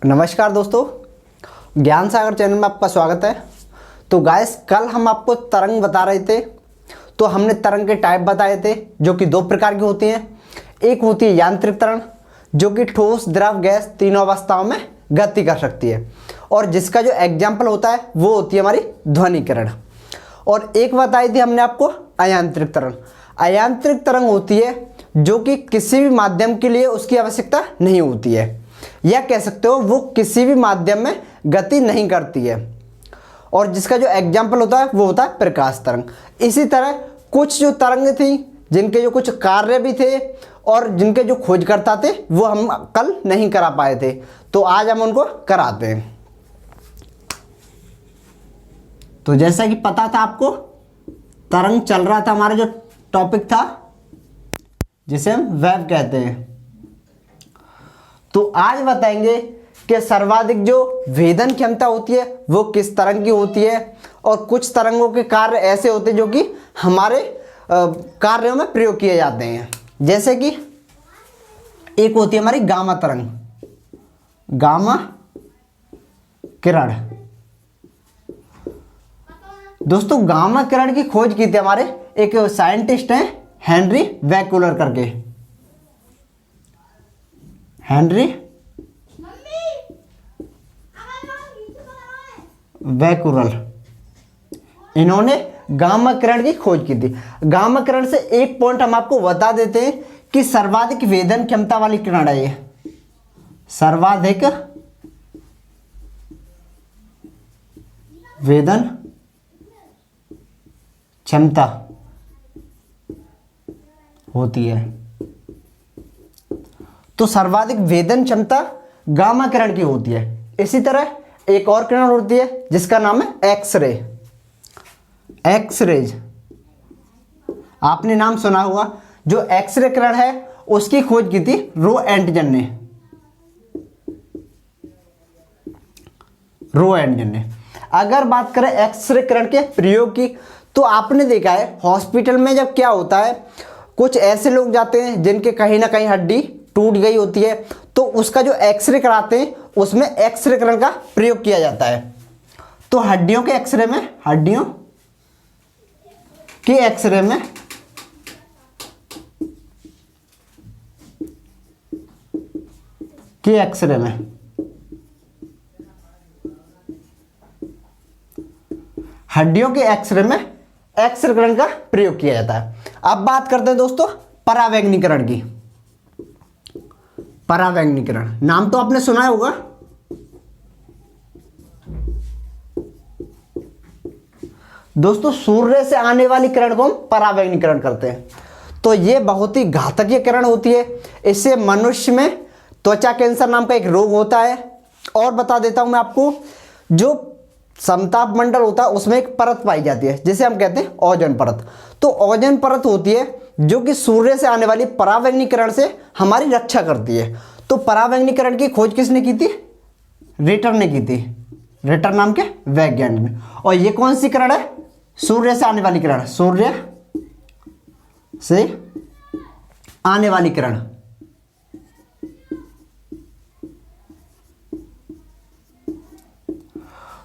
नमस्कार दोस्तों, ज्ञान सागर चैनल में आपका स्वागत है। तो गाइस, कल हम आपको तरंग बता रहे थे। तो हमने तरंग के टाइप बताए थे जो कि दो प्रकार की होती हैं। एक होती है यांत्रिक तरंग जो कि ठोस, द्रव, गैस तीनों अवस्थाओं में गति कर सकती है, और जिसका जो एग्जाम्पल होता है वो होती है हमारी ध्वनिकरण। और एक बताई थी हमने आपको अयांत्रिक तरंग। अयांत्रिक तरंग होती है जो कि किसी भी माध्यम के लिए उसकी आवश्यकता नहीं होती है, या कह सकते हो वो किसी भी माध्यम में गति नहीं करती है, और जिसका जो एग्जाम्पल होता है वो होता है प्रकाश तरंग। इसी तरह कुछ जो तरंग थी जिनके जो कुछ कार्य भी थे और जिनके जो खोजकर्ता थे वो हम कल नहीं करा पाए थे, तो आज हम उनको कराते हैं। तो जैसा कि पता था आपको, तरंग चल रहा था, हमारा जो टॉपिक था जिसे हम वेव कहते हैं। तो आज बताएंगे कि सर्वाधिक जो भेदन क्षमता होती है वो किस तरंग की होती है, और कुछ तरंगों के कार्य ऐसे होते हैं जो कि हमारे कार्यों में प्रयोग किए जाते हैं। जैसे कि एक होती है हमारी गामा तरंग, गामा किरण। दोस्तों, गामा किरण की खोज की थी हमारे एक साइंटिस्ट हैं हेनरी बैकुलर करके। हेनरी बैकुलर, इन्होंने गामा किरण की खोज की थी। गामा किरण से एक पॉइंट हम आपको बता देते हैं कि सर्वाधिक वेदन क्षमता वाली किरण है ये। सर्वाधिक वेदन क्षमता होती है। तो सर्वाधिक वेदन क्षमता गामा किरण की होती है। इसी तरह एक और किरण होती है जिसका नाम है एक्सरे। एक्सरेज, आपने नाम सुना होगा। जो एक्सरे किरण है उसकी खोज की थी रो एंटजन ने। रो एंटजन ने। अगर बात करें एक्सरे किरण के प्रयोग की, तो आपने देखा है हॉस्पिटल में जब क्या होता है, कुछ ऐसे लोग जाते हैं जिनके कहीं ना कहीं हड्डी टूट गई होती है, तो उसका जो एक्सरे कराते हैं उसमें एक्सरे किरण का प्रयोग किया जाता है। तो हड्डियों के एक्सरे में, हड्डियों के एक्सरे में हड्डियों के एक्सरे में एक्सरे किरण का प्रयोग किया जाता है। अब बात करते हैं दोस्तों परावैंगनीकरण की। परावैंगनीकरण नाम तो आपने सुना होगा। दोस्तों, सूर्य से आने वाली किरण को हम परावैंगनीकरण करते हैं। तो ये बहुत ही घातकीय किरण होती है। इससे मनुष्य में त्वचा कैंसर नाम का एक रोग होता है। और बता देता हूं मैं आपको, जो समताप मंडल होता है उसमें एक परत पाई जाती है जिसे हम कहते हैं ओजोन परत। तो ओजोन परत होती है जो कि सूर्य से आने वाली परावैंगनीकरण से हमारी रक्षा करती है। तो परावैंगनीकरण की खोज किसने की थी? रिटर ने की थी। रिटर नाम के वैज्ञानिक ने। और ये कौन सी किरण है? सूर्य से आने वाली किरण। सूर्य से आने वाली किरण।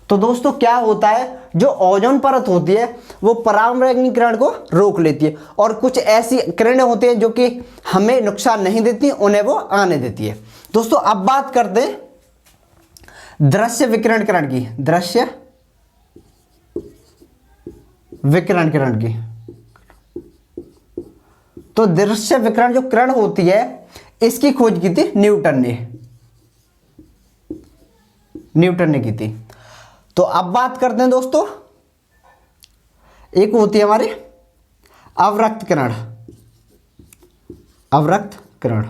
तो दोस्तों, क्या होता है, जो ओजोन परत होती है वो परावैंगनीकरण को रोक लेती है, और कुछ ऐसी किरणें होती हैं जो कि हमें नुकसान नहीं देती, उन्हें वो आने देती है। दोस्तों, अब बात करते हैं दृश्य विकिरण किरण की। दृश्य विकिरण किरण की। तो दृश्य विकिरण जो किरण होती है इसकी खोज की थी न्यूटन ने की थी। तो अब बात करते हैं दोस्तों, एक होती है हमारी अवरक्त किरण। अवरक्त किरण।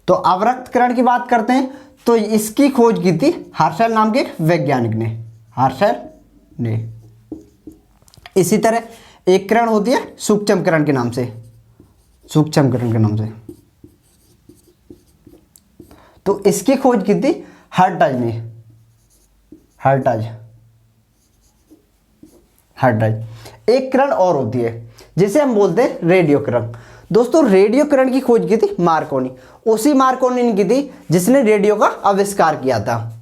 तो अवरक्त किरण की बात करते हैं तो इसकी खोज की थी हर्शल नाम के वैज्ञानिक ने। हर्शल ने। इसी तरह एक किरण होती है सूक्ष्म किरण के नाम से। सूक्ष्म किरण के नाम से। तो इसकी खोज की थी हर्टज ने। हर्टज। एक किरण और होती है जिसे हम बोलते हैं रेडियो किरण। दोस्तों रेडियो किरण की खोज की थी मार्कोनी, उसी मार्कोनी ने की थी जिसने रेडियो का आविष्कार किया था।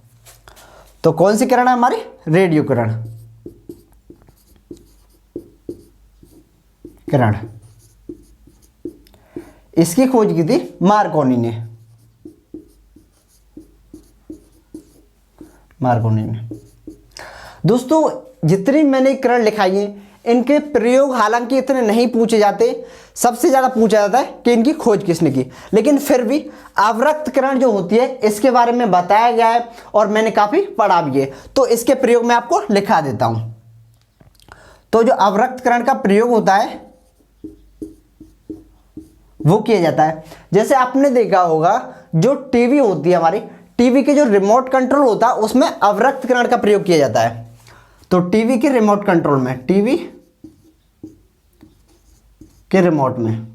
तो कौन सी किरण है हमारी? रेडियो किरण। किरण इसकी खोज की थी मार्कोनी ने। मार्कोनी ने। दोस्तों जितनी मैंने किरण लिखाई है इनके प्रयोग हालांकि इतने नहीं पूछे जाते, सबसे ज़्यादा पूछा जाता है कि इनकी खोज किसने की, लेकिन फिर भी अवरक्त किरण जो होती है इसके बारे में बताया गया है और मैंने काफ़ी पढ़ा भी है, तो इसके प्रयोग मैं आपको लिखा देता हूँ। तो जो अवरक्त किरण का प्रयोग होता है वो किया जाता है, जैसे आपने देखा होगा जो टीवी होती है हमारी, टीवी के जो रिमोट कंट्रोल होता है उसमें अवरक्त किरण का प्रयोग किया जाता है। तो टीवी के रिमोट कंट्रोल में, टीवी के रिमोट में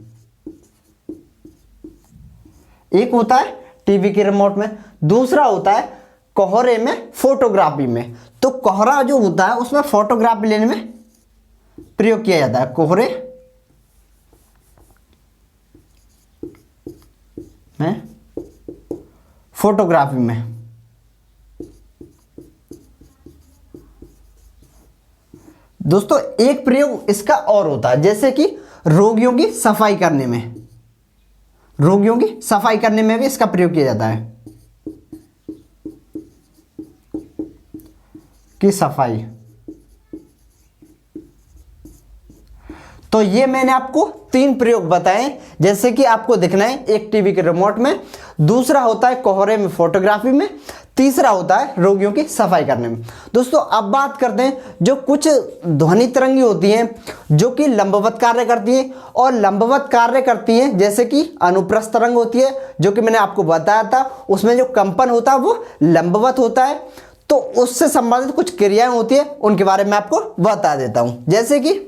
एक होता है टीवी के रिमोट में, दूसरा होता है कोहरे में फोटोग्राफी में। तो कोहरा जो होता है उसमें फोटोग्राफी लेने में प्रयोग किया जाता है, कोहरे में फोटोग्राफी में। दोस्तों एक प्रयोग इसका और होता है, जैसे कि रोगियों की सफाई करने में, रोगियों की सफाई करने में भी इसका प्रयोग किया जाता है, कि सफाई। तो ये मैंने आपको 3 प्रयोग बताए, जैसे कि आपको दिखना है, एक टीवी के रिमोट में, दूसरा होता है कोहरे में फोटोग्राफी में, तीसरा होता है रोगियों की सफाई करने में। दोस्तों अब बात करते हैं जो कुछ ध्वनि तरंगी होती हैं जो कि लंबवत कार्य करती हैं, और लंबवत कार्य करती हैं जैसे कि अनुप्रस्थ तरंग होती है जो कि मैंने आपको बताया था, उसमें जो कंपन होता है वो लंबवत होता है। तो उससे संबंधित कुछ क्रियाएं होती है उनके बारे में आपको बता देता हूं, जैसे कि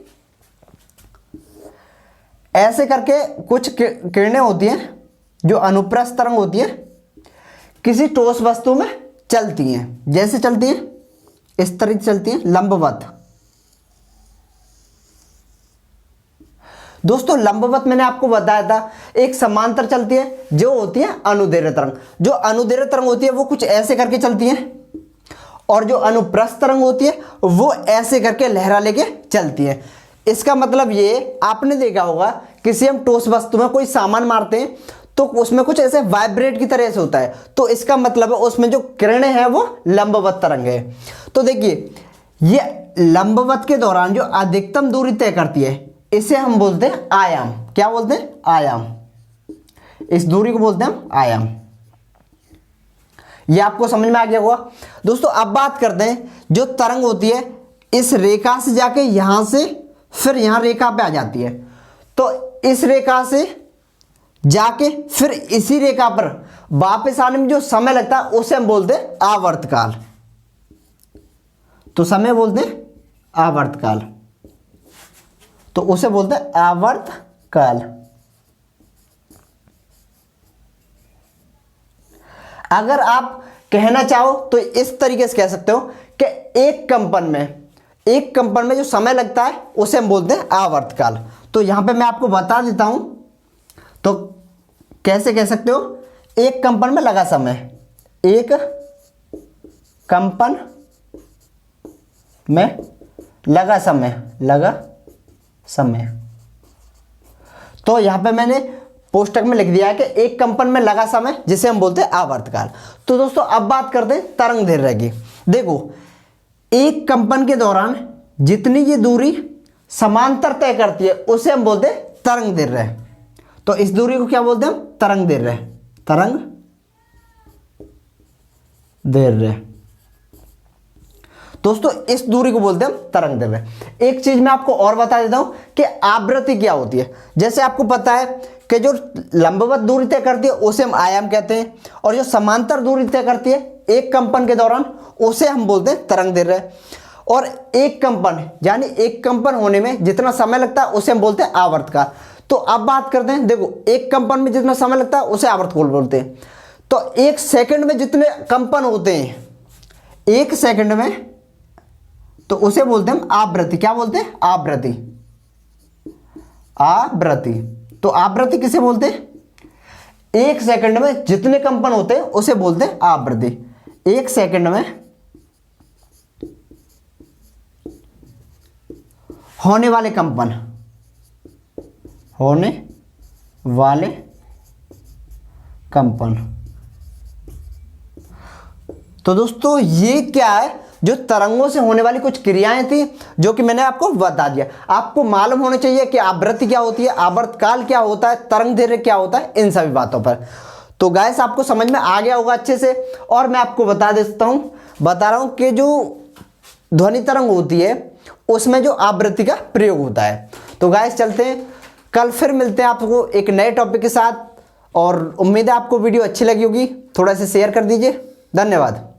ऐसे करके कुछ किरणें होती हैं जो अनुप्रस्थ तरंग होती है, किसी ठोस वस्तु में चलती हैं। जैसे चलती हैं, इस तरह चलती हैं, लंबवत। दोस्तों लंबवत मैंने आपको बताया था, एक समांतर चलती है जो होती है अनुदैर्ध्य तरंग। जो अनुदैर्ध्य तरंग होती है वो कुछ ऐसे करके चलती है, और जो अनुप्रस्थ तरंग होती है वो ऐसे करके लहरा लेके चलती है। इसका मतलब ये आपने देखा होगा किसी हम ठोस वस्तु में कोई सामान मारते हैं तो उसमें कुछ ऐसे वाइब्रेट की तरह से होता है, तो इसका मतलब है उसमें जो किरणें हैं वो लंबवत तरंग है। तो देखिए ये लंबवत के दौरान जो अधिकतम दूरी तय करती है इसे हम बोलते हैं आयाम। क्या बोलते हैं? आयाम। इस दूरी को बोलते हैं हम आयाम। ये आपको समझ में आ गया होगा। दोस्तों अब बात करते हैं जो तरंग होती है इस रेखा से जाके यहां से फिर यहां रेखा पे आ जाती है, तो इस रेखा से जाके फिर इसी रेखा पर वापस आने में जो समय लगता है उसे हम बोलते हैं आवर्तकाल। तो समय बोलते हैं आवर्तकाल, तो उसे बोलते हैं आवर्तकाल। अगर आप कहना चाहो तो इस तरीके से कह सकते हो कि एक कंपन में जो समय लगता है उसे हम बोलते हैं आवर्तकाल। तो यहां पे मैं आपको बता देता हूं, तो कैसे कह सकते हो? एक कंपन में लगा समय, एक कंपन में लगा समय। तो यहां पे मैंने पोस्टक में लिख दिया है कि एक कंपन में लगा समय जिसे हम बोलते हैं आवर्तकाल। तो दोस्तों अब बात करते हैं तरंग दैर्ध्य की। देखो एक कंपन के दौरान जितनी ये दूरी समांतर तय करती है उसे हम बोलते हैं तरंग दैर्ध्य। तो इस दूरी को क्या बोलते हैं हम? तरंग दैर्ध्य। तरंग दैर्ध्य। दोस्तों इस दूरी को बोलते हैं हम तरंग दैर्ध्य। एक चीज मैं आपको और बता देता हूं कि आवृत्ति क्या होती है। जैसे आपको पता है कि जो लंबवत दूरी तय करती है उसे हम आयाम कहते हैं, और जो समांतर दूरी तय करती है एक कंपन के दौरान उसे हम बोलते हैं तरंग दैर्ध्य। और एक कंपन यानी एक कंपन होने में जितना समय लगता है उसे हम बोलते हैं आवर्तकाल। तो अब बात करते हैं, देखो एक कंपन में जितना समय लगता है उसे आवर्तकाल बोलते हैं। तो एक सेकंड में जितने कंपन होते हैं एक सेकंड में, तो उसे बोलते हैं हम आवृत्ति। क्या बोलते हैं? आवृत्ति। आवृत्ति। तो आवृत्ति किसे बोलते हैं? 1 सेकंड में जितने कंपन होते हैं उसे बोलते हैं आवृत्ति। 1 सेकंड में होने वाले कंपन, होने वाले कंपन। तो दोस्तों ये क्या है, जो तरंगों से होने वाली कुछ क्रियाएं थी जो कि मैंने आपको बता दिया। आपको मालूम होना चाहिए कि आवृत्ति क्या होती है, आवर्तकाल क्या होता है, तरंग दैर्घ्य क्या होता है, इन सभी बातों पर। तो गाइस आपको समझ में आ गया होगा अच्छे से। और मैं आपको बता रहा हूं कि जो ध्वनि तरंग होती है उसमें जो आवृत्ति का प्रयोग होता है। तो गाइस चलते हैं, कल फिर मिलते हैं आपको एक नए टॉपिक के साथ। और उम्मीद है आपको वीडियो अच्छी लगी होगी, थोड़ा सा शेयर कर दीजिए। धन्यवाद।